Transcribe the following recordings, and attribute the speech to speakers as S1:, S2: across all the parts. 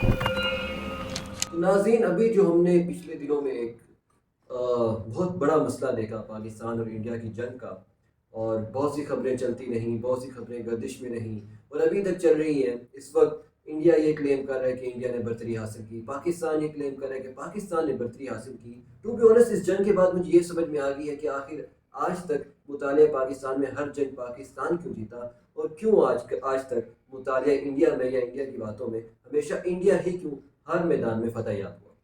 S1: تو ناظرین، ابھی جو ہم نے پچھلے دنوں میں ایک بہت بڑا مسئلہ دیکھا پاکستان اور انڈیا کی جنگ کا، اور بہت سی خبریں چلتی رہیں، بہت سی خبریں گردش میں رہیں اور ابھی تک چل رہی ہیں۔ اس وقت انڈیا یہ کلیم کر رہا ہے کہ انڈیا نے برتری حاصل کی، پاکستان یہ کلیم کر رہا ہے کہ پاکستان نے برتری حاصل کی۔ ٹو بی آنیسٹ، اس جنگ کے بعد مجھے یہ سمجھ میں آ گئی ہے کہ آخر آج تک مطالعہ پاکستان میں ہر جنگ پاکستان کیوں جیتا، اور کیوں آج تک مطالعہ انڈیا میں یا انڈیا کی باتوں میں ہمیشہ انڈیا ہی کیوں ہر میدان میں فتح یاب ہوا۔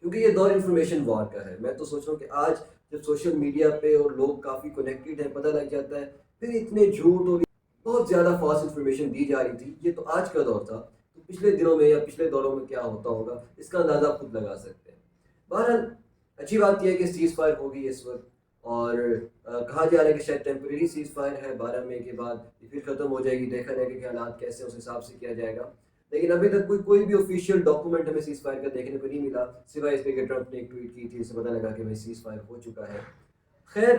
S1: کیونکہ یہ دور انفارمیشن وار کا ہے۔ میں تو سوچ رہا ہوں کہ آج جب سوشل میڈیا پہ اور لوگ کافی کنیکٹڈ ہیں، پتہ لگ جاتا ہے، پھر اتنے جھوٹ اور بہت زیادہ فالس انفارمیشن دی جا رہی تھی۔ یہ تو آج کا دور تھا، تو پچھلے دنوں میں یا پچھلے دوروں میں کیا ہوتا ہوگا اس کا اندازہ خود لگا سکتے ہیں۔ بہرحال اچھی بات یہ ہے کہ سیز فائر ہوگی اس وقت، اور کہا جا رہا ہے کہ شاید ٹیمپریری سیز فائر ہے، 12 مئی کے بعد یہ پھر ختم ہو جائے گی۔ دیکھا جائے کہ حالات کیسے اس حساب سے کیا جائے گا، لیکن ابھی تک کوئی بھی آفیشیل ڈاکومنٹ ہمیں سیز فائر کا دیکھنے کو نہیں ملا، سوائے اس پہ کہ ٹرمپ نے ایک ٹویٹ کی تھی، اس سے پتہ لگا کہ بھائی سیز فائر ہو چکا ہے۔ خیر،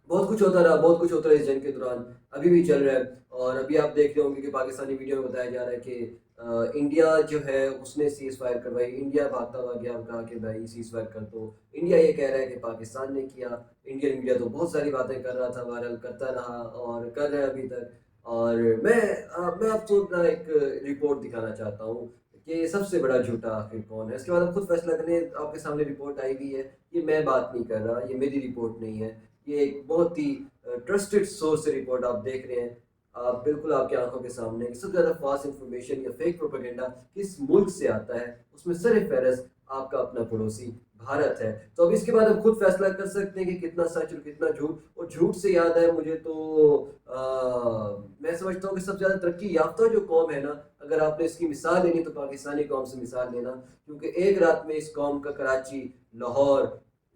S1: بہت کچھ ہوتا رہا، بہت کچھ ہوتا رہا اس جنگ کے دوران، ابھی بھی چل رہا ہے۔ اور ابھی آپ دیکھ رہے ہوں گے کہ پاکستانی ویڈیو میں بتایا جا رہا ہے کہ انڈیا جو ہے اس نے سیز فائر کروائی، انڈیا بھاگتا ہوا گیا اور کہا کہ بھائی سیز فائر کر دو۔ انڈیا یہ کہہ رہا ہے کہ پاکستان نے کیا۔ انڈین میڈیا تو بہت ساری باتیں کر رہا تھا، وائرل کرتا رہا اور کر رہا ہے ابھی تک۔ اور میں آپ کو ایک رپورٹ دکھانا چاہتا ہوں کہ سب سے بڑا جھوٹا آخر کون ہے۔ اس کے بعد آپ خود فیصلہ کریں۔ آپ کے سامنے رپورٹ آئی ہوئی ہے، یہ میں بات نہیں کر رہا، یہ میری رپورٹ نہیں ہے، یہ ایک بہت ہی ٹرسٹڈ سورس سے رپورٹ آپ دیکھ رہے ہیں۔ آپ بالکل آپ کی آنکھوں کے سامنے کہ سب سے زیادہ فالس انفارمیشن یا فیک پروپیگنڈا کس ملک سے آتا ہے، اس میں سر فہرست آپ کا اپنا پڑوسی بھارت ہے۔ تو اب اس کے بعد آپ خود فیصلہ کر سکتے ہیں کہ کتنا سچ اور کتنا جھوٹ۔ اور جھوٹ سے یاد ہے مجھے تو میں سمجھتا ہوں کہ سب سے زیادہ ترقی یافتہ جو قوم ہے نا، اگر آپ نے اس کی مثال لینی تو پاکستانی قوم سے مثال لینا، کیونکہ ایک رات میں اس قوم کا کراچی، لاہور،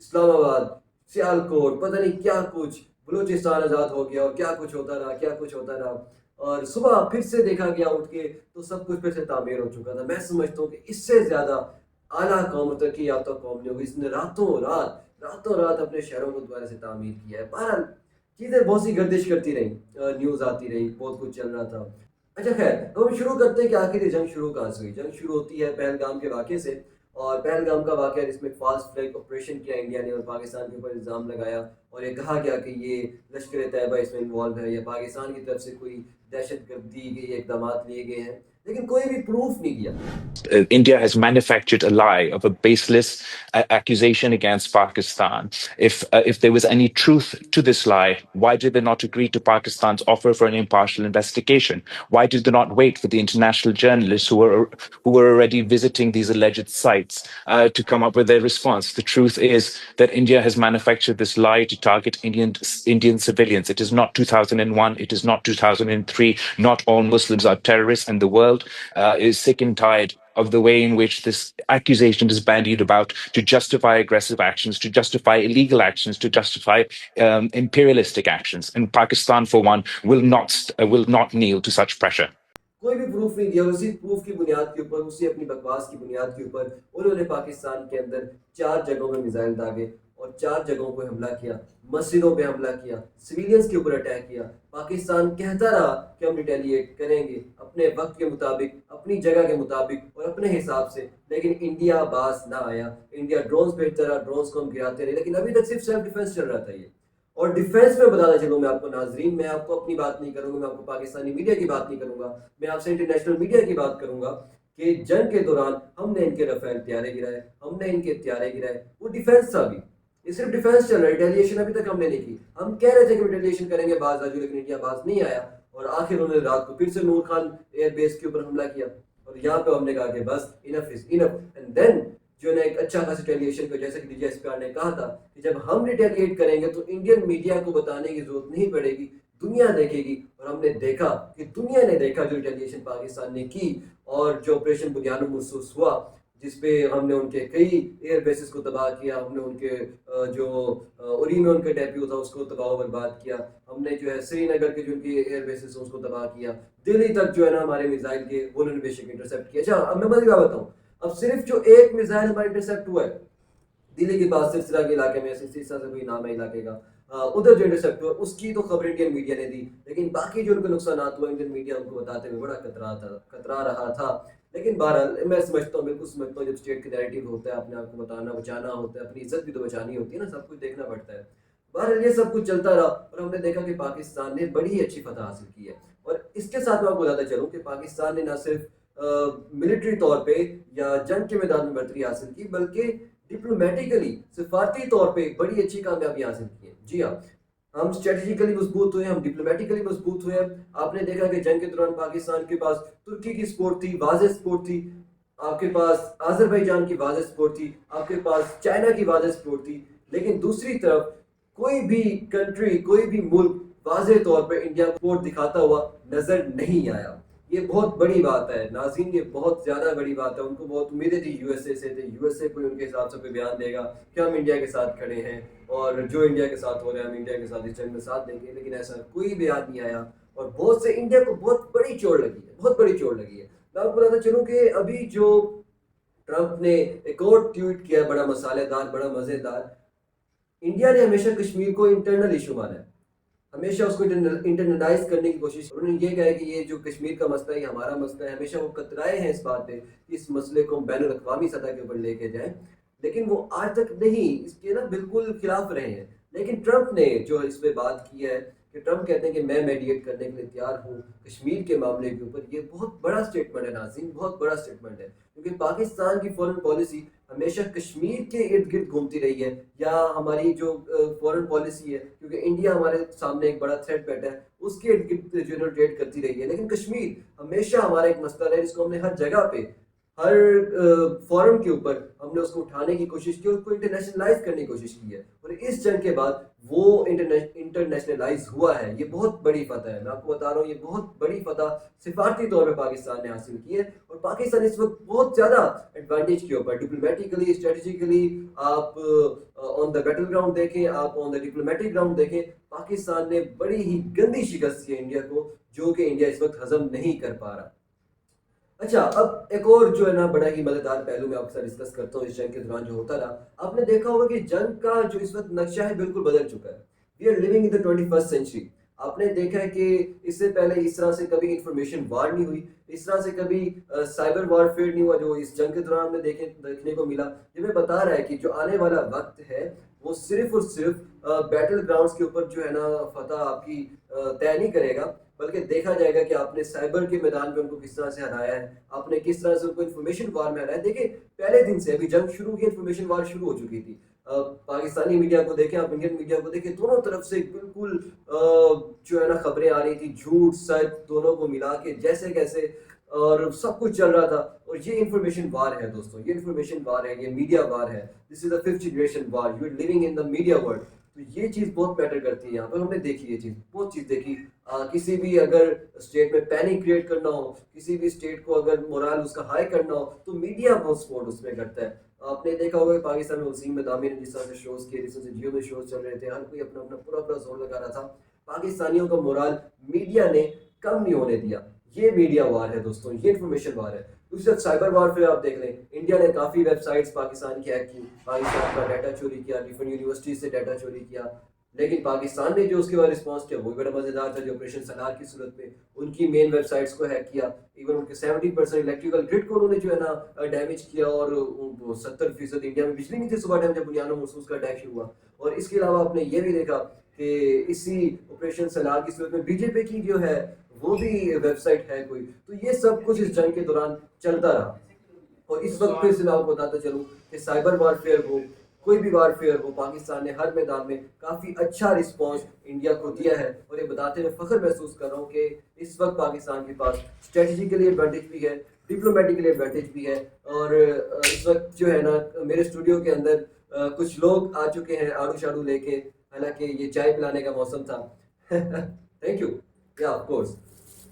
S1: اسلام آباد، سیالکوٹ، پتہ نہیں کیا کچھ، بلوچستان آزاد ہو گیا اور کیا کچھ ہوتا رہا، کیا کچھ ہوتا رہا۔ اور صبح پھر سے دیکھا گیا اٹھ کے تو سب کچھ پھر سے تعمیر ہو چکا تھا۔ میں سمجھتا ہوں کہ اس سے زیادہ اعلیٰ قوم، ترقی یافتہ قوم نہیں ہوگی، اس نے راتوں رات اپنے شہروں کو دوبارہ سے تعمیر کیا ہے۔ بہرحال چیزیں بہت سی گردش کرتی رہیں، نیوز آتی رہی، بہت کچھ چل رہا تھا۔ اچھا خیر، تو ہم شروع کرتے ہیں کہ آخر یہ جنگ شروع کہاں سے ہوئی۔ جنگ شروع ہوتی ہے پہلگام کے واقعے سے، اور پہلگام کا واقعہ جس میں فالس فلیگ آپریشن کیا انڈیا نے اور پاکستان کے اوپر الزام لگایا، اور یہ کہا گیا کہ یہ لشکر طیبہ اس میں انوالو ہے یا پاکستان کی طرف سے کوئی دہشت گردی کے اقدامات لیے گئے ہیں، لیکن کوئی بھی پروف نہیں کیا۔
S2: India has manufactured a lie of a baseless accusation against Pakistan. If there was any truth to this lie, why did they not agree to Pakistan's offer for an impartial investigation? Why did they not wait for the international journalists who were already visiting these alleged sites to come up with their response? The truth is that India has manufactured this lie to target Indian civilians. It is not 2001. It is not 2003. Not all Muslims are terrorists, and the world is sick and tired of the way in which this accusation is bandied about to justify aggressive actions, to justify illegal actions, to justify imperialistic actions. And Pakistan, for one, will not kneel to such pressure.
S1: کوئی بھی proof نہیں دیا، اسی proof کی بنیاد کے اوپر، اسی اپنی بکواس کی بنیاد کے اوپر انہوں نے پاکستان کے اندر 4 جگہوں میں میزائل داغے اور 4 جگہوں پہ حملہ کیا، مسجدوں پہ حملہ کیا، سویلینز کے اوپر اٹیک کیا۔ پاکستان کہتا رہا کہ ہم ریٹیلیٹ کریں گے اپنے وقت کے مطابق، اپنی جگہ کے مطابق اور اپنے حساب سے، لیکن انڈیا باز نہ آیا۔ انڈیا ڈرونز بھیجتا رہا، ڈرونز کو ہم گراتے رہے، لیکن ابھی تک صرف سیلف ڈیفenس چل رہا تھا یہ۔ اور ڈیفینس میں بتانا چلوں میں آپ کو ناظرین، میں آپ کو اپنی بات نہیں کروں گا، میں آپ کو پاکستانی میڈیا کی بات نہیں کروں گا، میں آپ سے انٹرنیشنل میڈیا کی بات کروں گا کہ جنگ کے دوران ہم نے ان کے رفیل طیارے گرائے، ہم نے ان کے طیارے گرائے۔ وہ ڈیفینس تھا، ابھی یہ صرف ڈیفینس چل رہا ہے، ریٹیلیشن ابھی تک ہم نے نہیں کی۔ ہم کہہ رہے تھے کہ ریٹیلیشن کریں گے باز آجو، لیکن انڈیا باز نہیں آیا، اور آخر انہوں نے رات کو پھر سے نور خان ایئر بیس کے اوپر حملہ کیا، اور یہاں پہ ہم نے کہا کہ بس انف از انف۔ اینڈ دین جو ہے ایک اچھا خاص ریٹیلیشن کو، جیسے کہ D G S P R نے کہا تھا کہ جب ہم ریٹیلیٹ کریں گے تو انڈین میڈیا کو بتانے کی ضرورت نہیں پڑے گی، دنیا دیکھے گی۔ اور ہم نے دیکھا کہ دنیا نے دیکھا جو ریٹیلیشن پاکستان نے کی، اور جو آپریشن بنیاد محسوس ہوا، جس پہ ہم نے ان کے کئی ایئر بیسز کو تباہ کیا، ہم نے ان کے جو اری میں ان کا ڈیپیو تھا اس کو تباہ و برباد کیا، ہم نے جو ہے سری نگر کے جو ان کے ایئر بیسز ہیں اس کو تباہ کیا، دلی تک جو ہے نا ہمارے میزائل کے بولن بیشک انٹرسیپٹ کیا۔ اچھا اب میں مزید بات بتاؤں، اب صرف جو ایک میزائل ہمارا انٹرسیپٹ ہوا ہے دلی کے پاس سلسلہ کے علاقے میں، سلسلہ سے کوئی نام ہے علاقے کا، ادھر جو انٹرسیپٹ ہوا اس کی تو خبر انڈین میڈیا نے دی، لیکن باقی جو ان کو نقصانات ہوا انڈین میڈیا ان کو بتاتے ہوئے بڑا کترا رہا تھا۔ لیکن بہرحال میں سمجھتا ہوں، بالکل سمجھتا ہوں، جب اسٹیٹ کا نیریٹو ہوتا ہے، اپنے آپ کو بچانا ہوتا ہے، اپنی عزت بھی تو بچانی ہوتی ہے نا، سب کچھ دیکھنا پڑتا ہے. بہرحال یہ سب کچھ چلتا رہا اور ہم نے دیکھا کہ پاکستان نے بڑی ہی اچھی فتح حاصل کی ہے. اور اس کے ساتھ میں آپ کو بتاتا چلوں کہ پاکستان نے نہ صرف ملٹری طور پہ یا جنگ کے میدان میں برتری حاصل کی، بلکہ ڈپلومیٹیکلی، سفارتی طور پہ بڑی اچھی کامیابی حاصل کی ہے. جی ہاں، ہم اسٹریٹجیکلی مضبوط ہوئے، ہم ڈپلومیٹیکلی مضبوط ہوئے. آپ نے دیکھا کہ جنگ کے دوران پاکستان کے پاس ترکی کی سپورٹ تھی، واضح سپورٹ تھی. آپ کے پاس آذربائیجان کی واضح سپورٹ تھی، آپ کے پاس چائنا کی واضح سپورٹ تھی. لیکن دوسری طرف کوئی بھی کنٹری، کوئی بھی ملک واضح طور پر انڈیا کو سپورٹ دکھاتا ہوا نظر نہیں آیا. یہ بہت بڑی بات ہے ناظرین، یہ بہت زیادہ بڑی بات ہے. ان کو بہت امیدیں تھی یو ایس اے سے، تھے یو ایس اے کوئی ان کے حساب سے کوئی بیان دے گا کہ ہم انڈیا کے ساتھ کھڑے ہیں اور جو انڈیا کے ساتھ ہو رہا ہے ہم انڈیا کے ساتھ اس جنگ میں ساتھ دیں گے. لیکن ایسا کوئی بیان نہیں آیا اور بہت سے انڈیا کو بہت بڑی چوٹ لگی ہے، بہت بڑی چوٹ لگی ہے. میں آپ کو بتاتا چلوں کہ ابھی جو ٹرمپ نے ایک اور ٹویٹ کیا، بڑا مسالے دار، بڑا مزیدار. انڈیا نے ہمیشہ کشمیر کو انٹرنل ایشو مانا ہے، ہمیشہ اس کو انٹرنلائز کرنے کی کوشش. انہوں نے یہ کہا ہے کہ یہ جو کشمیر کا مسئلہ ہے یہ ہمارا مسئلہ ہے. ہمیشہ وہ کترائے ہیں اس بات پہ کہ اس مسئلے کو ہم بین الاقوامی سطح کے اوپر لے کے جائیں، لیکن وہ آج تک نہیں، اس کے نا بالکل خلاف رہے ہیں. لیکن ٹرمپ نے جو اس پہ بات کی ہے کہ ٹرمپ کہتے ہیں کہ میں میڈیٹ کرنے کے لیے تیار ہوں کشمیر کے معاملے کے اوپر. یہ بہت بڑا سٹیٹمنٹ ہے ناظرین، بہت بڑا سٹیٹمنٹ ہے، کیونکہ پاکستان کی فورن پالیسی ہمیشہ کشمیر کے ارد گرد گھومتی رہی ہے. یا ہماری جو فورن پالیسی ہے، کیونکہ انڈیا ہمارے سامنے ایک بڑا تھریٹ بیٹھا ہے، اس کے ارد گرد جو ٹریڈ کرتی رہی ہے. لیکن کشمیر ہمیشہ ہمارا ایک مسئلہ ہے جس کو ہم نے ہر جگہ پہ، ہر فورم کے اوپر ہم نے اس کو اٹھانے کی کوشش کی اور اس کو انٹرنیشنلائز کرنے کی کوشش کی ہے. اور اس جنگ کے بعد وہ انٹرنیشنلائز ہوا ہے. یہ بہت بڑی فتح ہے، میں آپ کو بتا رہا ہوں، یہ بہت بڑی فتح سفارتی طور پہ پاکستان نے حاصل کی ہے. اور پاکستان اس وقت بہت زیادہ ایڈوانٹیج کے اوپر، ڈپلومیٹیکلی، اسٹریٹجیکلی، آپ آن دا بیٹل گراؤنڈ دیکھیں، آپ آن دا ڈپلومیٹک گراؤنڈ دیکھیں، پاکستان نے بڑی ہی گندی شکست کی ہے انڈیا کو، جو کہ انڈیا اس وقت ہضم نہیں کر پا رہا. اچھا، اب ایک اور جو ہے نا بڑا ہی مزیدار پہلو میں آپ کے ساتھ ڈسکس کرتا ہوں اس جنگ کے دوران جو ہوتا رہا. آپ نے دیکھا ہوگا کہ جنگ کا جو اس وقت نقشہ ہے بالکل بدل چکا ہے. We are living in the 21st century. آپ نے دیکھا ہے کہ اس سے پہلے اس طرح سے کبھی انفارمیشن وار نہیں ہوئی، اس طرح سے کبھی سائبر وار فیئر نہیں ہوا جو اس جنگ کے دوران میں دیکھنے کو ملا. یہ میں بتا رہا ہے کہ جو آنے والا وقت ہے وہ صرف اور صرف بیٹل گراؤنڈز کے اوپر جو ہے نا فتح آپ کی طے نہیں کرے گا، بلکہ دیکھا جائے گا کہ آپ نے سائبر کے میدان میں ان کو کس طرح سے ہرایا ہے، آپ نے کس طرح سے ان کو انفارمیشن وار میں ہرایا ہے. دیکھیں پہلے دن سے ابھی جنگ شروع کی، انفارمیشن وار شروع ہو چکی تھی. پاکستانی میڈیا کو دیکھیں، آپ انڈین میڈیا کو دیکھیں، دونوں طرف سے بالکل جو ہے نا خبریں آ رہی تھی، جھوٹ سچ دونوں کو ملا کے جیسے کیسے، اور سب کچھ چل رہا تھا. اور یہ انفارمیشن وار ہے دوستوں، یہ انفارمیشن وار ہے، یہ میڈیا وار ہے. This is the 5th generation war, you are living in the media world. تو یہ چیز بہت میٹر کرتی ہے. یہاں پر ہم نے دیکھی یہ چیز، بہت چیز دیکھی. کسی بھی اگر اسٹیٹ میں پینک کریٹ کرنا ہو، کسی بھی اسٹیٹ کو اگر مورال اس کا ہائی کرنا ہو، تو میڈیا بہت سپورٹ اس میں کرتا ہے. آپ نے دیکھا ہوگا کہ پاکستان میں وسیم مدامی نے جس طرح سے شوز کیے، جس طرح سے جیو میں شوز چل رہے تھے، ہر کوئی اپنا اپنا پورا زور لگا رہا تھا. پاکستانیوں کا مورال میڈیا نے کم نہیں ہونے دیا. یہ میڈیا وار ہے دوستوں، یہ انفارمیشن وار ہے. دوسری طرف سائبر وار پہ آپ دیکھ لیں، انڈیا نے کافی ویب سائٹس پاکستان کی ہیک کی، پاکستان کا ڈیٹا چوری کیا، ڈفرینٹ یونیورسٹیز سے ڈیٹا چوری کیا. لیکن پاکستان نے جو اس کے بعد رسپانس کیا وہ بڑا مزیدار تھا. جو آپریشن سلار کی صورت میں ان کی مین ویب سائٹس کو ہیک کیا، ایون ان کے 70% الیکٹریکل گرڈ کو انہوں نے جو ہے نا ڈیمیج کیا، اور 70% انڈیا میں بجلی نہیں تھی صبح ٹائم جب بنیادوں محسوس کا اٹیک شروع ہوا. اور اس کے علاوہ آپ نے یہ بھی دیکھا کہ اسی آپریشن سلار کی صورت میں بی جے پی کی جو ہے وہ بھی ویب سائٹ ہے کوئی. تو یہ سب کچھ اس جنگ کے دوران چلتا رہا. اور اس وقت پھر سے میں آپ کو بتاتا چلوں کہ سائبر وار فیئر ہو، کوئی بھی وار فیئر ہو، پاکستان نے ہر میدان میں کافی اچھا رسپانس انڈیا کو دیا ہے. اور یہ بتاتے ہوئے فخر محسوس کر رہا ہوں کہ اس وقت پاکستان کے پاس اسٹریٹجیکلی ایڈوانٹیج بھی ہے، ڈپلومیٹکلی ایڈوانٹیج بھی ہے. اور اس وقت جو ہے نا میرے اسٹوڈیو کے اندر کچھ لوگ آ چکے ہیں آڑو شاڑو لے کے، حالانکہ یہ چائے پلانے کا موسم تھا. Thank you. یا آف کورس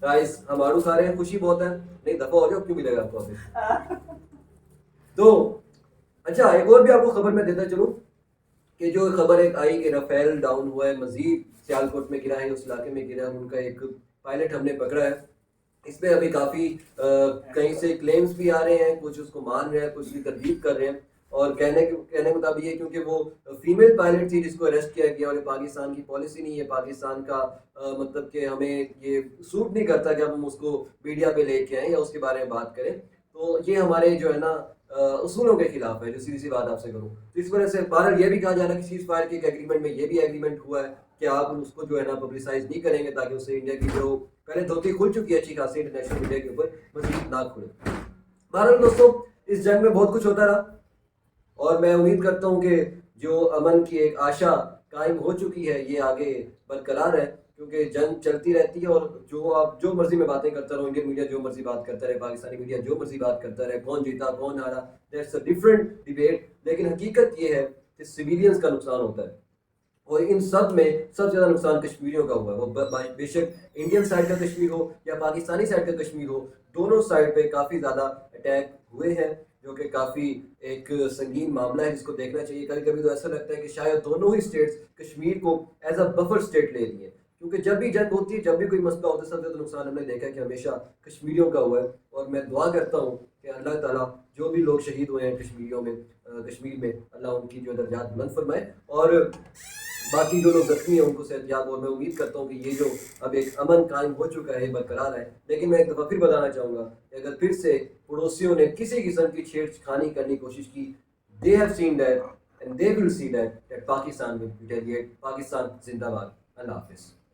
S1: گائز، ہم آڑو کھا رہے ہیں، خوشی بہت ہے. نہیں دفعہ ہو جاؤ، کیوں ملے گا آپ کو ابھی. تو اچھا، ایک اور بھی آپ کو خبر میں دیتا چلوں کہ جو خبر ایک آئی کہ رافیل ڈاؤن ہوا ہے، مزید سیالکوٹ میں گرا ہے، اس علاقے میں گرا ہے، ان کا ایک پائلٹ ہم نے پکڑا ہے. اس میں ابھی کافی کہیں سے کلیمز بھی آ رہے ہیں، کچھ اس کو مان رہے ہیں، کچھ بھی تردید کر رہے ہیں. اور کہنے مطابق یہ کیونکہ وہ فیمیل پائلٹ تھی جس کو اریسٹ کیا گیا، اور یہ پاکستان کی پالیسی نہیں ہے، پاکستان کا مطلب کہ ہمیں یہ سوٹ نہیں کرتا کہ ہم اس کو میڈیا پہ لے کے آئیں یا اس کے بارے میں بات کریں. تو یہ ہمارے جو ہے نا اصولوں کے خلاف ہے، جو سیدھی سی بات آپ سے کروں تو اس وجہ سے بہرحال یہ بھی کہا جا رہا ہے کہ سیز فائر کے ایک ایگریمنٹ میں یہ بھی ایگریمنٹ ہوا ہے کہ آپ اس کو جو ہے نا پبلسائز نہیں کریں گے تاکہ اس سے انڈیا کی جو پہلے دھوتی کھل چکی ہے اچھی خاصی انٹرنیشنل میڈیا کے اوپر مزید نہ کھلے. بہرحال دوستوں اس جنگ میں بہت کچھ ہوتا رہا اور میں امید کرتا ہوں کہ جو امن کی ایک آشا قائم ہو چکی ہے یہ آگے برقرار ہے کیونکہ جنگ چلتی رہتی ہے اور جو آپ جو مرضی میں باتیں کرتا رہو انڈین میڈیا جو مرضی بات کرتا رہے پاکستانی میڈیا جو مرضی بات کرتا رہے کون جیتا کون ہارا دیٹس اے ڈفرنٹ ڈیبیٹ لیکن حقیقت یہ ہے کہ سویلینز کا نقصان ہوتا ہے اور ان سب میں سب سے زیادہ نقصان کشمیریوں کا ہوا ہے وہ بے شک انڈین سائڈ کا کشمیر ہو یا پاکستانی سائڈ کا کشمیر ہو دونوں سائڈ پہ کافی زیادہ اٹیک ہوئے ہیں جو کہ کافی ایک سنگین معاملہ ہے جس کو دیکھنا چاہیے. کبھی کبھی تو ایسا لگتا ہے کہ شاید دونوں ہی اسٹیٹس کشمیر کو ایز اے بفر اسٹیٹ لے رہی ہیں کیونکہ جب بھی جنگ ہوتی ہے جب بھی کوئی مسئلہ ہوتا ہے سب سے زیادہ نقصان ہم نے دیکھا ہے کہ ہمیشہ کشمیریوں کا ہوا ہے اور میں دعا کرتا ہوں کہ اللہ تعالیٰ جو بھی لوگ شہید ہوئے ہیں کشمیریوں میں کشمیر میں اللہ ان کی جو درجات بلند فرمائے اور باقی جو لوگ زخمی ہیں ان کو صحت یاب اور میں امید کرتا ہوں کہ یہ جو اب ایک امن قائم ہو چکا ہے برقرار ہے. لیکن میں ایک دفعہ پھر بتانا چاہوں گا کہ اگر پھر سے پڑوسیوں نے کسی قسم کی چھیڑ خانی کرنے کی کوشش کی they have seen that and they will see that Pakistan will retaliate. Pakistan زندہ باد. اللہ حافظ.